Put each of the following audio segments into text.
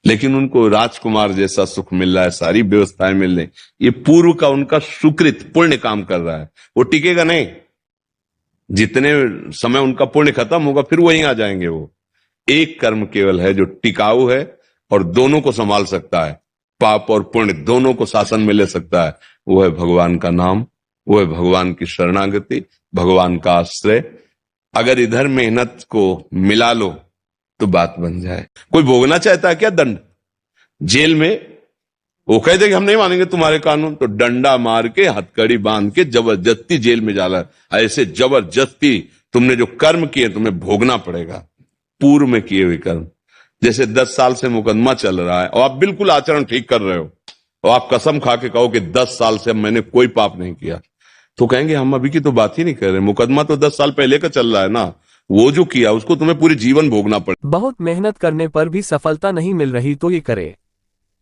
लेकिन उनको राजकुमार जैसा सुख मिल रहा है, सारी व्यवस्थाएं मिल रही, ये पूर्व का उनका सुकृत पुण्य काम कर रहा है, वो टिकेगा नहीं। जितने समय उनका पुण्य खत्म होगा फिर वहीं आ जाएंगे। वो एक कर्म केवल है जो टिकाऊ है और दोनों को संभाल सकता है, पाप और पुण्य दोनों को शासन में ले सकता है। वो है भगवान का नाम, वो है भगवान की शरणागति, भगवान का आश्रय। अगर इधर मेहनत को मिला लो तो बात बन जाए। कोई भोगना चाहता है क्या दंड? जेल में वो कहते कि हम नहीं मानेंगे तुम्हारे कानून, तो डंडा मार के हथकड़ी बांध के जबरदस्ती जेल में जाला। ऐसे जबरदस्ती तुमने जो कर्म किए तुम्हें भोगना पड़ेगा, पूर्व में किए हुए कर्म। जैसे 10 साल से मुकदमा चल रहा है और आप बिल्कुल आचरण ठीक कर रहे हो और आप कसम खा के कहो कि 10 साल से मैंने कोई पाप नहीं किया, तो कहेंगे हम अभी की तो बात ही नहीं कर रहे, मुकदमा तो 10 साल पहले का चल रहा है ना। वो जो किया उसको तुम्हें पूरे जीवन भोगना पड़े। बहुत मेहनत करने पर भी सफलता नहीं मिल रही तो ये करे।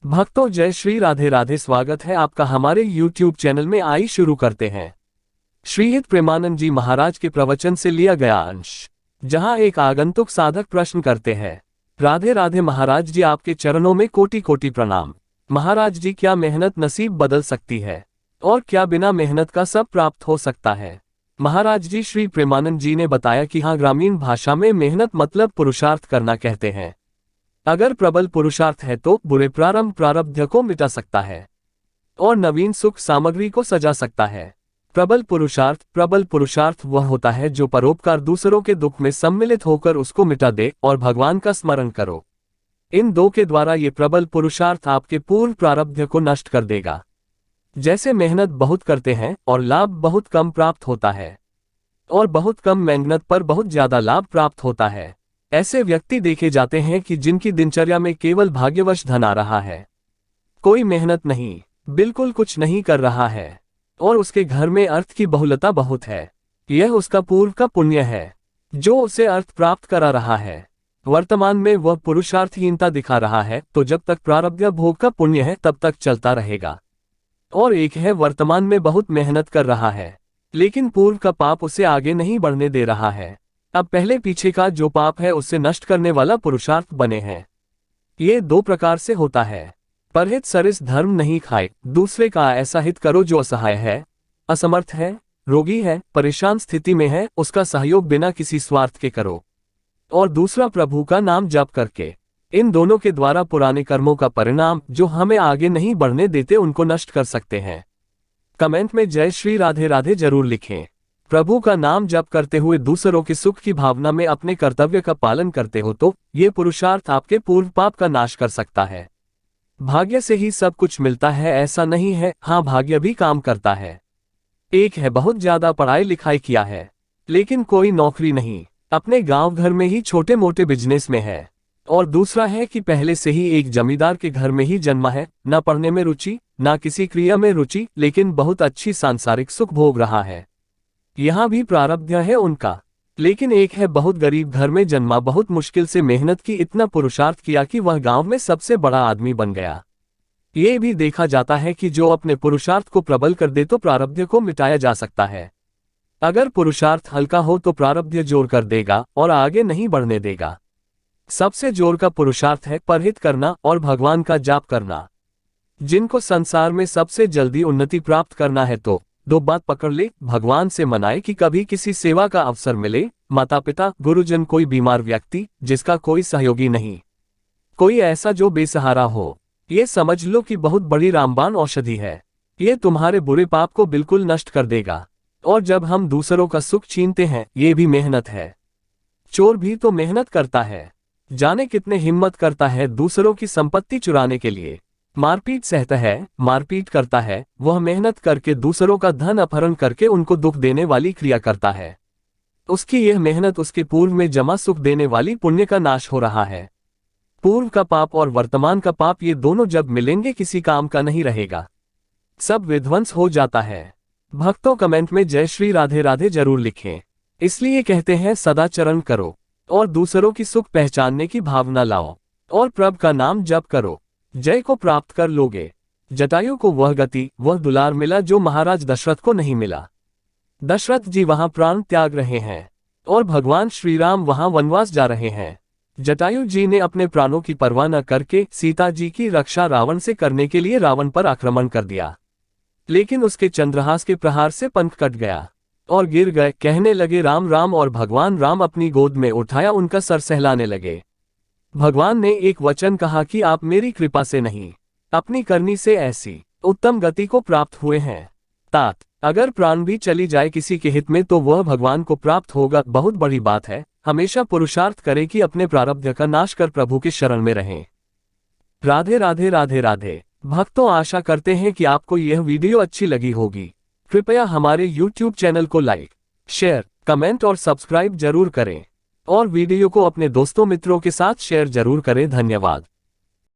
भक्तों जय श्री राधे राधे, स्वागत है आपका हमारे YouTube चैनल में। आई शुरू करते हैं श्रीहित प्रेमानंद जी महाराज के प्रवचन से लिया गया अंश, जहां एक आगंतुक साधक प्रश्न करते हैं। राधे राधे महाराज जी, आपके चरणों में कोटि कोटि प्रणाम। महाराज जी, क्या मेहनत नसीब बदल सकती है और क्या बिना मेहनत का सब प्राप्त हो सकता है? महाराज जी श्री प्रेमानंद जी ने बताया कि हाँ, ग्रामीण भाषा में मेहनत मतलब पुरुषार्थ करना कहते हैं। अगर प्रबल पुरुषार्थ है तो बुरे प्रारब्ध को मिटा सकता है और नवीन सुख सामग्री को सजा सकता है। प्रबल पुरुषार्थ वह होता है जो परोपकार, दूसरों के दुख में सम्मिलित होकर उसको मिटा दे और भगवान का स्मरण करो। इन दो के द्वारा ये प्रबल पुरुषार्थ आपके पूर्व प्रारब्ध को नष्ट कर देगा। जैसे मेहनत बहुत करते हैं और लाभ बहुत कम प्राप्त होता है और बहुत कम मेहनत पर बहुत ज्यादा लाभ प्राप्त होता है, ऐसे व्यक्ति देखे जाते हैं कि जिनकी दिनचर्या में केवल भाग्यवश धन आ रहा है, कोई मेहनत नहीं, बिल्कुल कुछ नहीं कर रहा है और उसके घर में अर्थ की बहुलता बहुत है। यह उसका पूर्व का पुण्य है जो उसे अर्थ प्राप्त करा रहा है। वर्तमान में वह पुरुषार्थहीनता दिखा रहा है, तो जब तक प्रारब्ध भोग का पुण्य है तब तक चलता रहेगा। और एक है वर्तमान में बहुत मेहनत कर रहा है लेकिन पूर्व का पाप उसे आगे नहीं बढ़ने दे रहा है। अब पहले पीछे का जो पाप है उससे नष्ट करने वाला पुरुषार्थ बने हैं। ये दो प्रकार से होता है। परहित सरिस धर्म नहीं खाए, दूसरे का ऐसा हित करो जो असहाय है, असमर्थ है, रोगी है, परेशान स्थिति में है, उसका सहयोग बिना किसी स्वार्थ के करो। और दूसरा प्रभु का नाम जप करके। इन दोनों के द्वारा पुराने कर्मों का परिणाम जो हमें आगे नहीं बढ़ने देते उनको नष्ट कर सकते हैं। कमेंट में जय श्री राधे राधे जरूर लिखें। प्रभु का नाम जप करते हुए दूसरों के सुख की भावना में अपने कर्तव्य का पालन करते हो तो ये पुरुषार्थ आपके पूर्व पाप का नाश कर सकता है। भाग्य से ही सब कुछ मिलता है ऐसा नहीं है, हाँ भाग्य भी काम करता है। एक है बहुत ज्यादा पढ़ाई लिखाई किया है लेकिन कोई नौकरी नहीं, अपने गांव घर में ही छोटे मोटे बिजनेस में है। और दूसरा है कि पहले से ही एक जमींदार के घर में ही जन्मा है, ना पढ़ने में रुचि ना किसी क्रिया में रुचि, लेकिन बहुत अच्छी सांसारिक सुख भोग रहा है। यहाँ भी प्रारब्ध है उनका। लेकिन एक है बहुत गरीब घर में जन्मा, बहुत मुश्किल से मेहनत की, इतना पुरुषार्थ किया कि वह गांव में सबसे बड़ा आदमी बन गया। ये भी देखा जाता है कि जो अपने पुरुषार्थ को प्रबल कर दे तो प्रारब्ध को मिटाया जा सकता है। अगर पुरुषार्थ हल्का हो तो प्रारब्ध जोर कर देगा और आगे नहीं बढ़ने देगा। सबसे जोर का पुरुषार्थ है परहित करना और भगवान का जाप करना। जिनको संसार में सबसे जल्दी उन्नति प्राप्त करना है तो दो बात पकड़ ले, भगवान से मनाए कि कभी किसी सेवा का अवसर मिले, माता पिता, गुरुजन, कोई बीमार व्यक्ति जिसका कोई सहयोगी नहीं, कोई ऐसा जो बेसहारा हो, ये समझ लो कि बहुत बड़ी रामबाण औषधि है। ये तुम्हारे बुरे पाप को बिल्कुल नष्ट कर देगा। और जब हम दूसरों का सुख छीनते हैं, ये भी मेहनत है। चोर भी तो मेहनत करता है, जाने कितने हिम्मत करता है दूसरों की संपत्ति चुराने के लिए। मारपीट सहता है, मारपीट करता है, वह मेहनत करके दूसरों का धन अपहरण करके उनको दुख देने वाली क्रिया करता है। उसकी यह मेहनत उसके पूर्व में जमा सुख देने वाली पुण्य का नाश हो रहा है। पूर्व का पाप और वर्तमान का पाप ये दोनों जब मिलेंगे किसी काम का नहीं रहेगा, सब विध्वंस हो जाता है। भक्तों कमेंट में जय श्री राधे राधे जरूर लिखें। इसलिए कहते हैं सदाचरण करो और दूसरों की सुख पहचानने की भावना लाओ और प्रभु का नाम जप करो, जय को प्राप्त कर लोगे। जटायु को वह गति, वह दुलार मिला जो महाराज दशरथ को नहीं मिला। दशरथ जी वहां प्राण त्याग रहे हैं और भगवान श्री राम वहां वनवास जा रहे हैं। जटायु जी ने अपने प्राणों की परवाह न करके सीता जी की रक्षा रावण से करने के लिए रावण पर आक्रमण कर दिया, लेकिन उसके चंद्रहास के प्रहार से पंख कट गया और गिर गए। कहने लगे राम राम, और भगवान राम अपनी गोद में उठाया उनका सर सहलाने लगे। भगवान ने एक वचन कहा कि आप मेरी कृपा से नहीं, अपनी करनी से ऐसी उत्तम गति को प्राप्त हुए हैं। तात, अगर प्राण भी चली जाए किसी के हित में तो वह भगवान को प्राप्त होगा। बहुत बड़ी बात है। हमेशा पुरुषार्थ करें कि अपने प्रारब्ध का नाश कर प्रभु के शरण में रहें। राधे राधे राधे राधे। भक्तों, आशा करते हैं कि आपको यह वीडियो अच्छी लगी होगी। कृपया हमारे YouTube चैनल को लाइक, शेयर, कमेंट और सब्सक्राइब जरूर करें और वीडियो को अपने दोस्तों मित्रों के साथ शेयर जरूर करें। धन्यवाद।